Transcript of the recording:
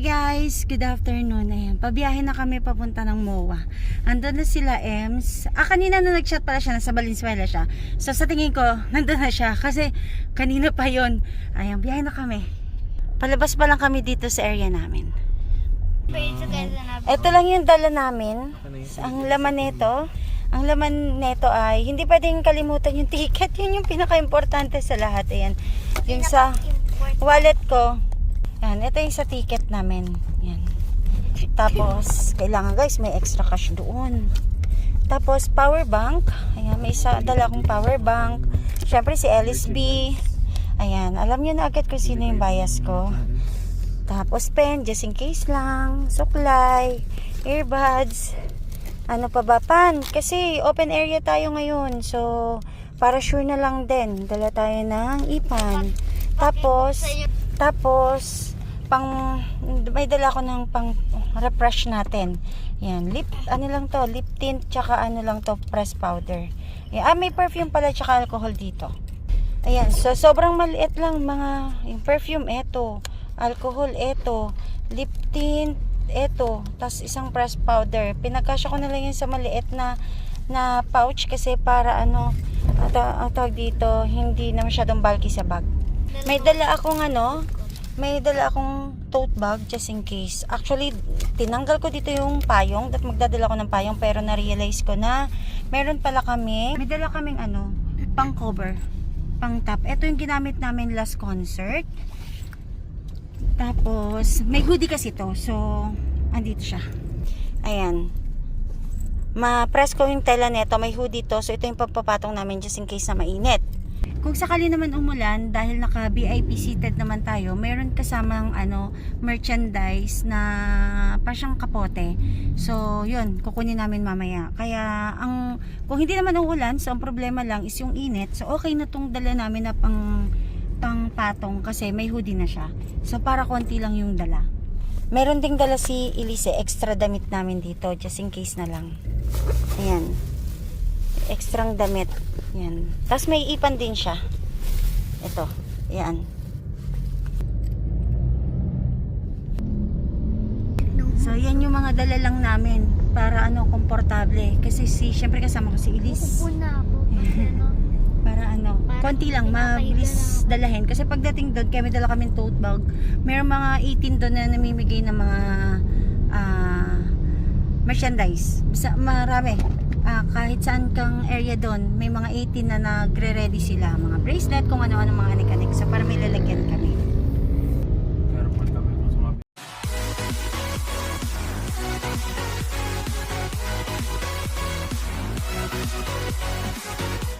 Guys, good afternoon. Ayan, pabiyahe na kami papunta ng MOA. Andun na sila Ems. Kanina na nag-chat pala siya, nasa Valenzuela siya. So sa tingin ko, nandun na siya kasi kanina pa yon. Ayan, biyahe na kami. Palabas pa lang kami dito sa area namin. Ito lang yung dala namin. Ang laman nito ay hindi pwedeng kalimutan yung ticket. Yun yung pinaka-importante sa lahat. Ayan, yung sa wallet ko. Yan, ito yung sa ticket namin. Yan. Tapos, kailangan guys, may extra cash doon. Tapos, power bank. Ayan, may isa, dala akong power bank. Siyempre, si LSB. Ayan, alam nyo na agad kung sino yung bias ko. Tapos, pen, just in case lang. Suklay, earbuds. Ano pa ba, pan? Kasi, open area tayo ngayon. So, para sure na lang din. Dala tayo ng ipan. Tapos, may dala ko ng pang refresh natin. Yan, lip tint, tsaka press powder. Yan, may perfume pala, tsaka alcohol dito. Ayan, so sobrang maliit lang yung perfume, eto. Alcohol, eto. Lip tint, eto. Tapos isang press powder. Pinagkasya ko na lang yun sa maliit na pouch kasi para ang tawag dito, hindi na masyadong bulky sa bag. May dala akong tote bag just in case. Actually, tinanggal ko dito yung payong. Magdadala ko ng payong pero na-realize ko na meron pala kami. May dala kaming pang cover, pang top. Ito yung ginamit namin last concert. Tapos, may hoodie kasi to. So, andito siya. Ayan. Ma-press ko yung tela nito. May hoodie to. So, ito yung pagpapatong namin just in case na mainit. Kung sakali naman umulan, dahil naka VIP seated naman tayo, meron kasamang merchandise na pasyang kapote. So, yun, kukunin namin mamaya. Kaya, kung hindi naman umulan, so ang problema lang is yung init. So, okay na tong dala namin na pang patong kasi may hoodie na siya. So, para konti lang yung dala. Meron ding dala si Elise, extra damit namin dito, just in case na lang. Ayan. Extrang damit. Yan. Tapos may ipan din siya. Ito. Yan. So, yan yung mga dala lang namin para komportable. Kasi syempre kasama ko si Elise. Para konti lang, mabilis dalahin. Kasi pagdating doon, kaya may dala kaming tote bag. Mayroong mga 18 doon na namimigay ng mga merchandise. Marami. Kahit saan kang area doon, may mga 18 na nagre-ready sila. Mga bracelet, kung ano-ano mga anik-anik. So, para may lalagay